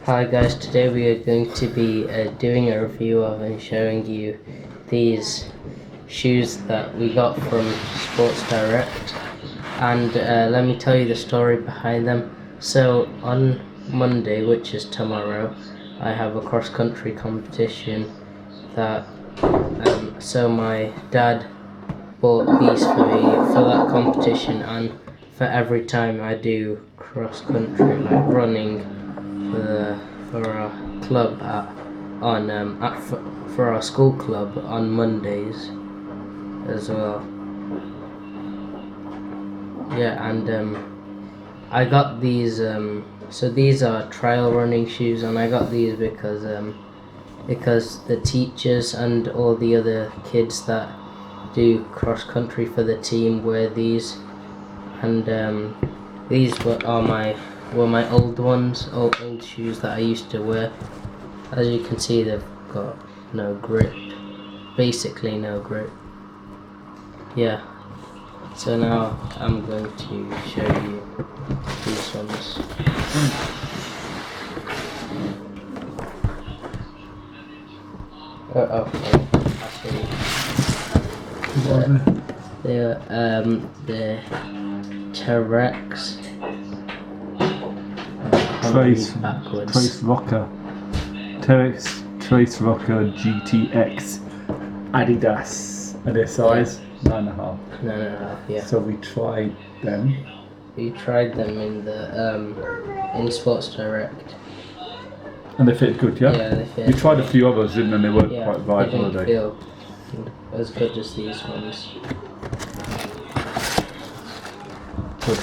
Hi guys, today we are going to be doing a review of and showing you these shoes that we got from Sports Direct, and let me tell you the story behind them. So on Monday, which is tomorrow, I have a cross-country competition that so my dad bought these for me for that competition and for every time I do cross-country, like running for our club for our school club on Mondays as well. Yeah, and I got these. So these are trial running shoes, and I got these because the teachers and all the other kids that do cross country for the team wear these, and these were my old ones, old shoes that I used to wear. As you can see, they've got no grip, basically no grip. Yeah, so now I'm going to show you these ones. They're the Terrex. Tracerocker, Terrex, Tracerocker, GTX, Adidas, and their size 9.5. 9.5, yeah. So we tried them. We tried them in Sports Direct. And they fit good, yeah? Yeah, they fit. You tried a few others, didn't they? They weren't quite right, they were didn't they? feel as good as these ones. So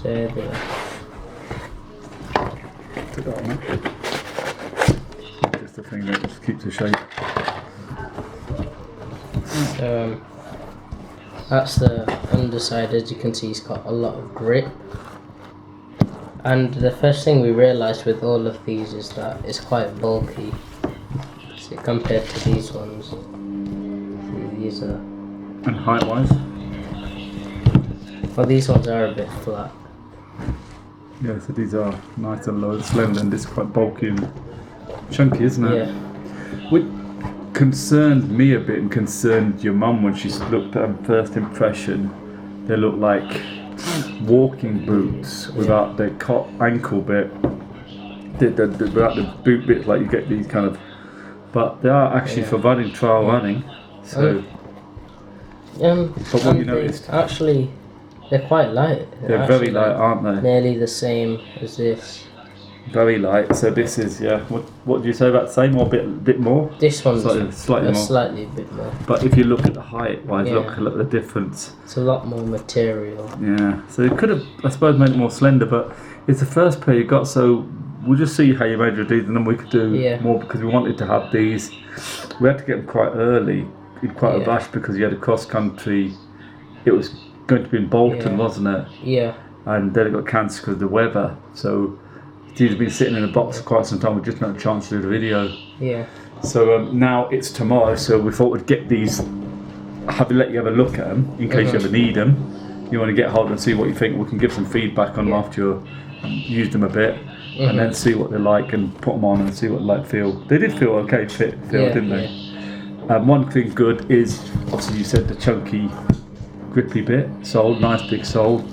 there. Just the thing that just keeps the shape. So that's the underside. As you can see, it's got a lot of grip. And the first thing we realised with all of these is that it's quite bulky. So compared to these ones, these are. And height-wise? Well, these ones are a bit flat. Yeah, so these are nice and low, slender, and this is quite bulky and chunky, isn't it? Yeah. What concerned me a bit and concerned your mum when she looked at them first impression, they look like walking boots without the ankle bit, without the boot bit, like you get these kind of, but they are actually for running, trial running. So, but what you noticed? Actually, they're quite light. They're very light, aren't they? Nearly the same as this. Very light. So this is, yeah. What do you say about the same, or a bit more? This one's slightly more. Slightly a bit more. But if you look at the height wise, look at the difference. It's a lot more material. Yeah. So it could have, I suppose, made it more slender, but it's the first pair you got. So we'll just see how you made your these, and then we could do more, because we wanted to have these. We had to get them quite early, in quite a rush, because you had a cross country. It was going to be in Bolton, wasn't it? Yeah. And then it got cancelled because of the weather. So these have been sitting in a box for quite some time. We've just not had a chance to do the video. Yeah. So now it's tomorrow. So we thought we'd get these. Let you have a look at them in case you ever need them. You want to get hold and see what you think. We can give some feedback on them after you've used them a bit, and then see what they're like and put them on and see what they like feel. They did feel okay, didn't they? One thing good is, obviously you said the chunky, grippy bit, sole, nice big sole,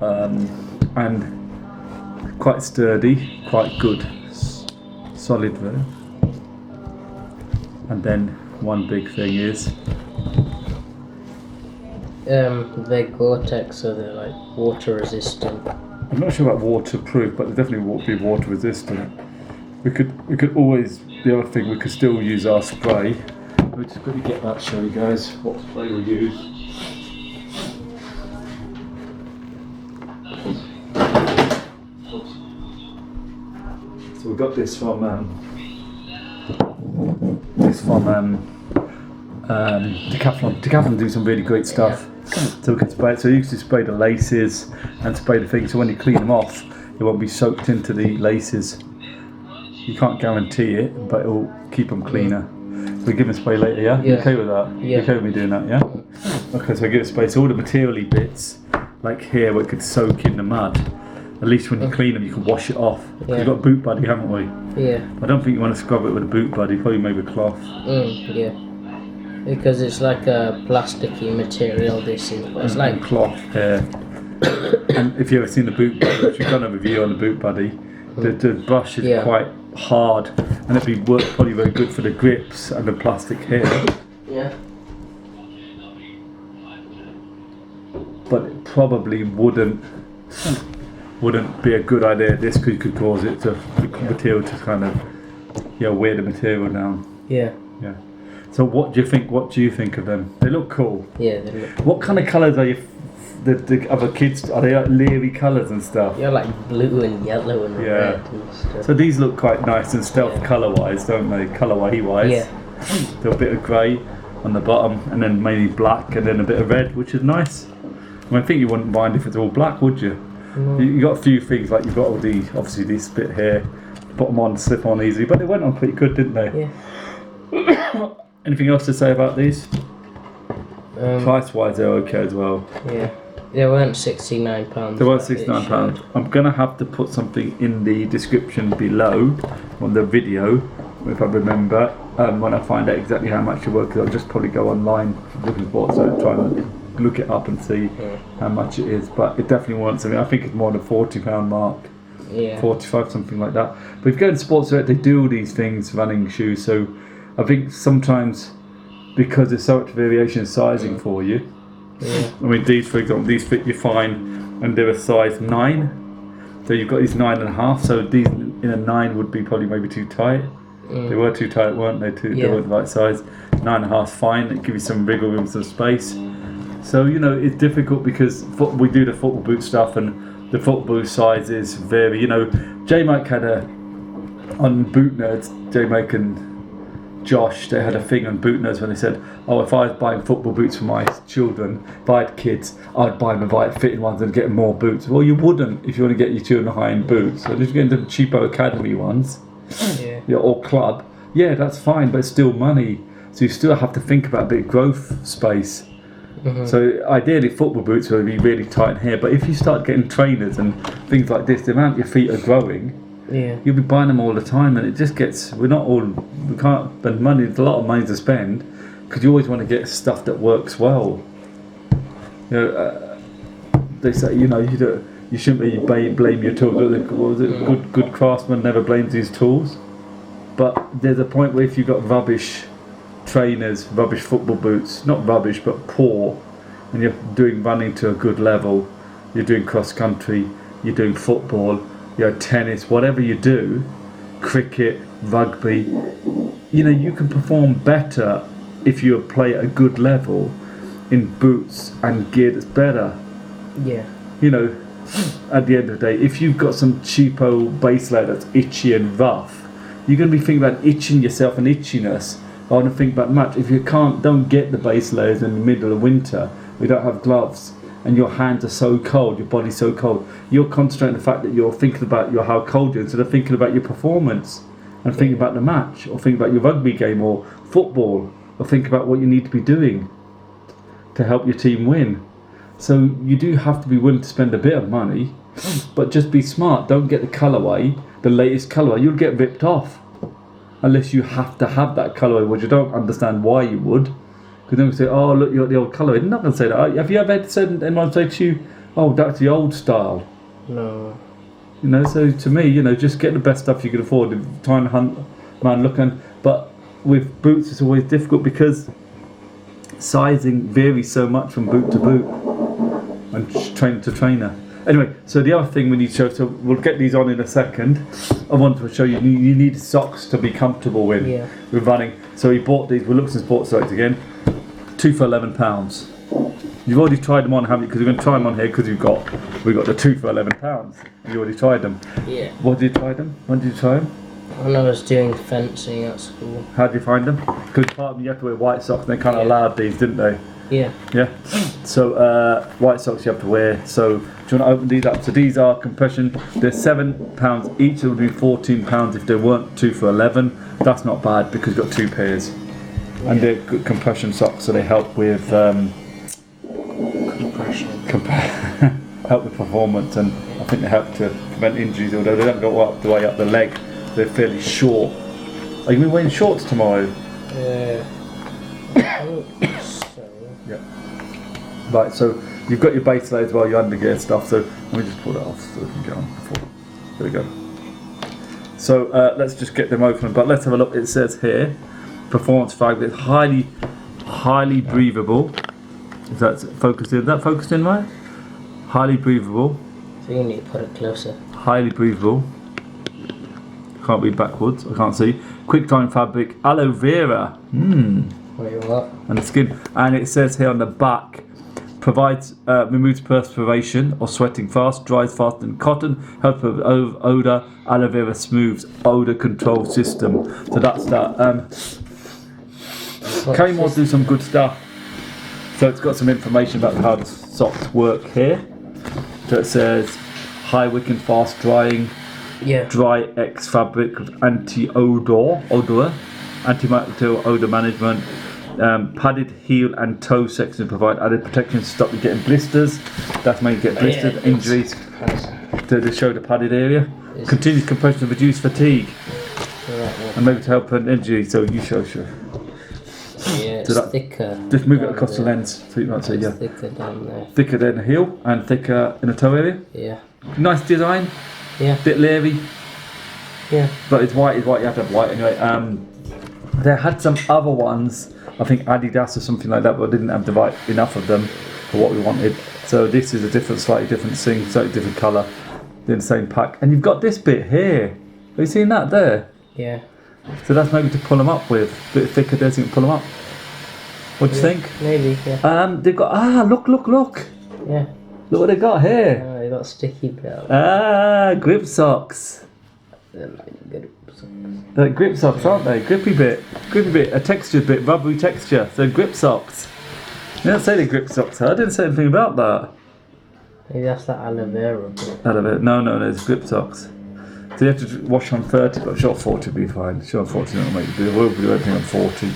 and quite sturdy, quite good, solid there. And then one big thing is they're Gore-Tex, so they're like water resistant. I'm not sure about waterproof, but they definitely won't be water resistant. We could always, the other thing, we could still use our spray. We'll just quickly get that, show you guys what spray we use. So we got this from Decathlon. Decathlon do some really great stuff. So we can spray it. So you used to spray the laces and spray the things. So when you clean them off, it won't be soaked into the laces. You can't guarantee it, but it will keep them cleaner. So we give them a spray later, yeah? You okay with that? Yeah. You okay with me doing that, yeah? Okay, so give it space. All the materially bits, like here, where it could soak in the mud. At least when you clean them, you can wash it off. Yeah. We've got a boot buddy, haven't we? Yeah. I don't think you want to scrub it with a boot buddy. Probably maybe cloth. Yeah. Because it's like a plasticky material. This is. It's like cloth here. And if you've ever seen the boot buddy, if you've done a review on the boot buddy, the brush is quite hard, and it'd be probably very good for the grips and the plastic here. Yeah. But it probably wouldn't be a good idea. This could cause it to material to kind of wear the material down. Yeah. Yeah. So what do you think? What do you think of them? They look cool. Yeah, they look. What kind of colours are the other kids? Are they like leery colours and stuff? Yeah, like blue and yellow and red and stuff. So these look quite nice and stealth colour wise, don't they? Colour wise. Yeah. They're a bit of grey on the bottom, and then mainly black, and then a bit of red, which is nice. I think you wouldn't mind if it's all black, would you? No. You got a few things, like you've got all obviously this bit here, put them on, slip on easily, but they went on pretty good, didn't they? Yeah. Anything else to say about these? Price wise, they're okay as well. Yeah. They weren't £69. They weren't £69. I'm gonna have to put something in the description below on the video, if I remember, when I find out exactly how much it was, because I'll just probably go online looking for it, so try and look it up and see how much it is. But it definitely wants something. I think it's more than £40 mark. Yeah. 45, something like that. But if you go to Sports Direct, they do all these things, running shoes. So I think sometimes, because there's so much variation in sizing for you. Yeah. I mean, these, for example, these fit you fine, and they're a size 9. So you've got these 9.5. So these in a 9 would be probably maybe too tight. They were too tight, weren't they? They weren't the right size. 9.5 fine. It gives you some wiggle room, some space. So it's difficult because we do the football boot stuff, and the football boot size is very. J-Mike had on Boot Nerds. J-Mike and Josh, they had a thing on Boot Nerds when they said, "Oh, if I was buying football boots for my children, if I had kids, I'd buy them the right fitting ones and get them more boots." Well, you wouldn't if you want to get your children high-end boots. So if you get into the cheapo academy ones, or club, that's fine, but it's still money. So you still have to think about a bit of growth space. So ideally football boots will be really tight in here, but if you start getting trainers and things like this, the amount your feet are growing, you'll be buying them all the time, and it just gets, we can't spend money. There's a lot of money to spend because you always want to get stuff that works well. They say you shouldn't really blame your tools. Good craftsman never blames his tools, but there's a point where if you've got rubbish trainers, rubbish football boots, not rubbish but poor, and you're doing running to a good level, you're doing cross country, you're doing football, tennis, whatever you do, cricket, rugby, you can perform better if you play at a good level in boots and gear that's better. At the end of the day, if you've got some cheapo base layer that's itchy and rough, you're going to be thinking about itching yourself and itchiness. I want to think about much. If you don't get the base layers in the middle of winter, we don't have gloves, and your hands are so cold, your body's so cold, you're concentrating on the fact that you're thinking about how cold you are instead of thinking about your performance and thinking about the match, or thinking about your rugby game or football, or think about what you need to be doing to help your team win. So you do have to be willing to spend a bit of money, but just be smart. Don't get the colourway, the latest colourway. You'll get ripped off. Unless you have to have that colourway, which I don't understand why you would. Because then we say, "Oh, look, you got the old colourway." They're not going to say that. Have you ever said anyone say to you, "Oh, that's the old style"? No. So to me, just get the best stuff you can afford. Try and hunt around, looking. But with boots, it's always difficult because sizing varies so much from boot to boot and trainer to trainer. Anyway, so the other thing we need to show, so we'll get these on in a second. I want to show you need socks to be comfortable with running. So he bought these, we looked in Sports Direct again, 2 for £11. You've already tried them on, haven't you? Because we're going to try them on here because we've got the 2 for £11. You already tried them. Yeah. What did you try them? When did you try them? When I was doing fencing at school. How did you find them? Because part of them you have to wear white socks, and they kind of allowed these, didn't they? Yeah. Yeah. So white socks you have to wear. So do you want to open these up? So these are compression. They're £7 each. It would be £14 if they weren't 2 for £11. That's not bad because you've got 2 pairs, and they're good compression socks, so they help with help with performance, and I think they help to prevent injuries, although they don't go up the way up the leg. They're fairly short. Are you wearing shorts tomorrow? So. Yeah. Right, so you've got your base layer as well, your undergear stuff, so let me just pull that off so we can get on before. There we go. So let's just get them open, but let's have a look. It says here, performance fabric, highly breathable. Is that focused in? Is that focused in right? Highly breathable. So you need to put it closer. Highly breathable. Can't read backwards. I can't see. Quick drying fabric, aloe vera. Wait, what? And the skin. And it says here on the back, provides removes perspiration or sweating fast, dries faster than cotton, helps with odor. Aloe vera smooths odor control system. So that's that. Karrimor do some good stuff. So it's got some information about how the socks work here. So it says high wick and fast drying. Yeah. Dry X fabric with anti-odor, antimicrobial odor management. Padded heel and toe section provide added protection to stop you getting blisters. That's made you get blisters, injuries. To show the padded area. Continuous compression to reduce fatigue. And maybe to help an injury. So you show. Yeah, it's thicker. Just move it across the lens, so you might say, yeah. Thicker down there. Thicker than the heel and thicker in the toe area. Yeah. Nice design. Yeah. Bit leery. Yeah. But it's white. You have to have white anyway. They had some other ones. I think Adidas or something like that, but didn't have enough of them for what we wanted. So this is a slightly different thing, slightly different colour, in the same pack. And you've got this bit here. Have you seen that there? Yeah. So that's maybe to pull them up with. A bit thicker there so you can pull them up. What do you think? Maybe, yeah. They've got, look. Yeah. Look what they got here. Oh, they got sticky belt. Grip socks. They're like good socks. They're like grip socks, aren't they? Grippy bit, a textured bit, rubbery texture. So grip socks. You don't say they're grip socks, huh? I didn't say anything about that. Maybe that's that aloe vera bit. Aloe vera. No, it's grip socks. So you have to wash on 30, but short 40 will be fine. Short 40 will make you do everything on 40.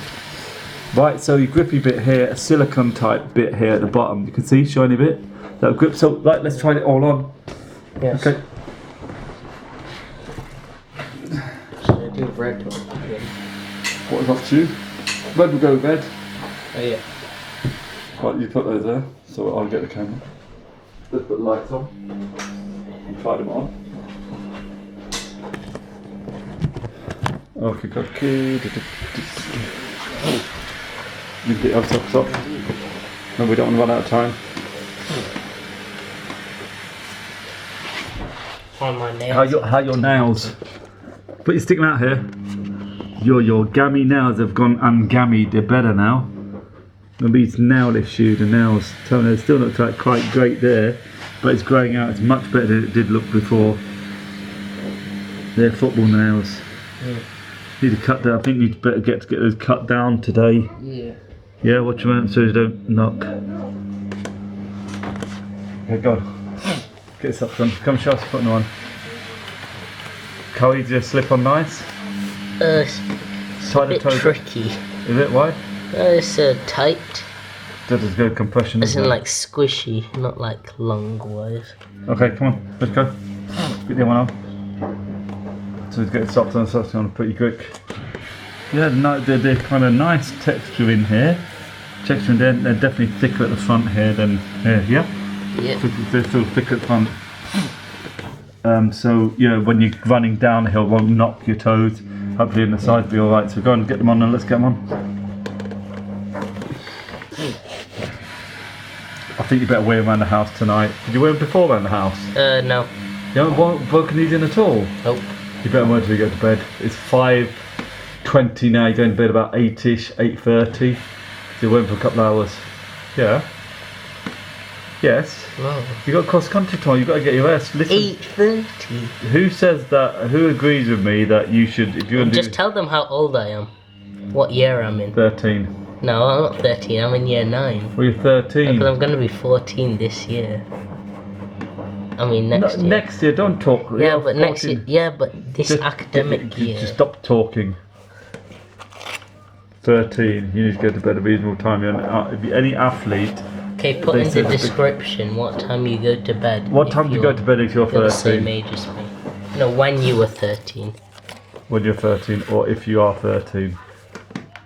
Right, so your grippy bit here, a silicone type bit here at the bottom. You can see, shiny bit. That grip. So, right, let's try it all on. Yes. Okay. Should I do red one again? What is up to you? Red will go red. Oh yeah. Right, you put those there, so I'll get the camera. Let's put the lights on and try them on. Okay. You get your socks off. No, we don't want to run out of time. On my nails. How your nails? Put your stick out here. Your gammy nails have gone ungammied. They're better now. Maybe it's nail lift shoe. The nails, toenails still looks like quite great there, but it's growing out. It's much better than it did look before. They're football nails. Yeah. Need to cut down. I think you'd better get those cut down today. Yeah. Yeah, watch them out so you don't knock. Okay, go on. Get this up on. Come show us putting on. Chloe, did you slip on nice? It's a bit tricky. Is it? Why? It's tight. That is good compression. As in like squishy, not like long wise. Okay, come on, let's go. Get the one on. So let's get the socks on, so it's going to pretty quick. Yeah, no, they're kind of nice texture in here. Texture in there, they're definitely thicker at the front here than here, yeah? Yeah. They're still thicker at the front. So, you know, when you're running downhill, it won't knock your toes. Hopefully in the sides will be alright. So go and get them on and let's get them on. I think you better wear them around the house tonight. Did you wear them before around the house? No. You haven't broken these in at all? Nope. You better wear them until you go to bed. It's 5:20 now, you're going to bed about 8ish, 8:30. So you're waiting for a couple of hours. Yeah? Yes? No. You got cross country time, you've got to get your rest. Listen. 8:30. Who says that, who agrees with me that you should, if you're going to Just tell them how old I am. What year I'm in. 13. No, I'm not 13, I'm in year 9. Well, you're 13. Because I'm going to be 14 this year. I mean next year. Next year, don't talk. Yeah, but next year. Yeah, but this academic year. Just stop talking. 13. You need to go to bed at a reasonable time. If you're any athlete Okay, put in the description what time you go to bed. What time do you go to bed if you're 13? The same age as me. No, when you were 13. When you're 13, or if you are 13.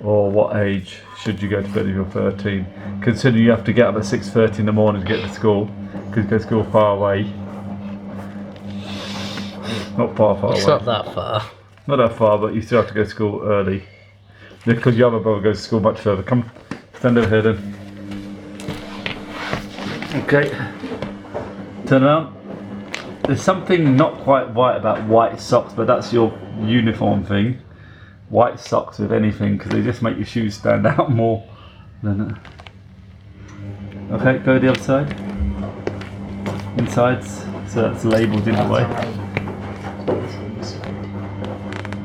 Or what age should you go to bed if you're 13? Considering you have to get up at 6:30 in the morning to get to school, because you go to school far away. Not far away. It's not that far. Not that far, but you still have to go to school early. Because your other brother goes to school much further. Come, stand over here then. Okay. Turn around. There's something not quite right about white socks, but that's your uniform thing. White socks with anything, because they just make your shoes stand out more than. Okay, go to the other side. Insides, so that's labelled in a way.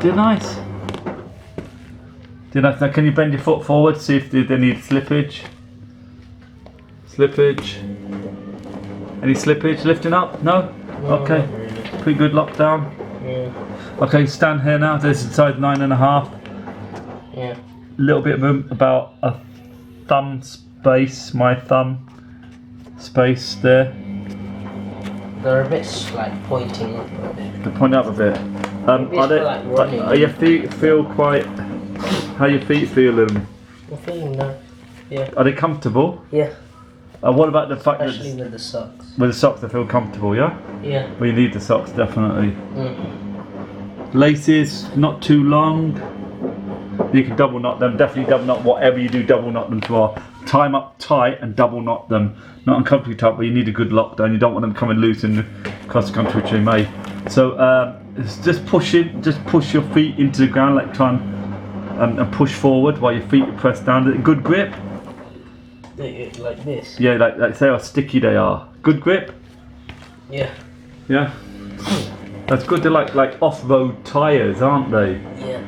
They're nice. They're nice. Now, can you bend your foot forward? See if they need slippage. Slippage. Any slippage? Lifting up? No? Okay. Pretty good lockdown. Yeah. Okay, stand here now. This is size 9.5. Yeah. A little bit of room, about a thumb space. My thumb space there. They're a bit like pointing up. To point up a bit. Are your feet feel quite? How your feet feeling? I'm feeling nice. Yeah. Are they comfortable? Yeah. What about the fact Especially that with the socks. with the socks they feel comfortable? Yeah. Yeah. Well, you need the socks definitely. Mm. Laces not too long. You can double knot them. Definitely double knot whatever you do. Double knot them to our tie them up tight and double knot them. Not uncomfortably tight, but you need a good lockdown. You don't want them coming loose in across the country, which they may. So just push it. Just push your feet into the ground, like try and push forward while your feet are pressed down. Good grip. Like this. Yeah, like say how sticky they are. Good grip. Yeah. Yeah. That's good. They're like off-road tyres, aren't they? Yeah.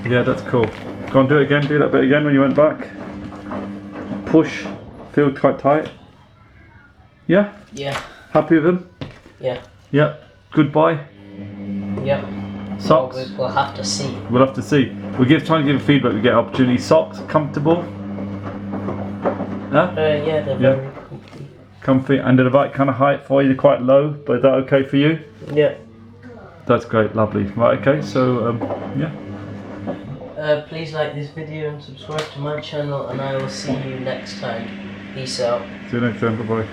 Yeah, that's cool. Go on, do it again. Do that bit again when you went back. Push. Feel quite tight. Yeah? Yeah. Happy with them? Yeah. Yeah. Goodbye. Yeah. Socks? Well, we'll have to see. We'll have to see. Try and give feedback. We get opportunity. Socks, comfortable? Huh? Yeah, they're very comfy. Comfy. And they're the right kind of height for you. They're quite low, but is that okay for you? Yeah. That's great. Lovely. Right, okay. So, yeah. Please like this video and subscribe to my channel, and I will see you next time. Peace out. See you next time. Bye-bye.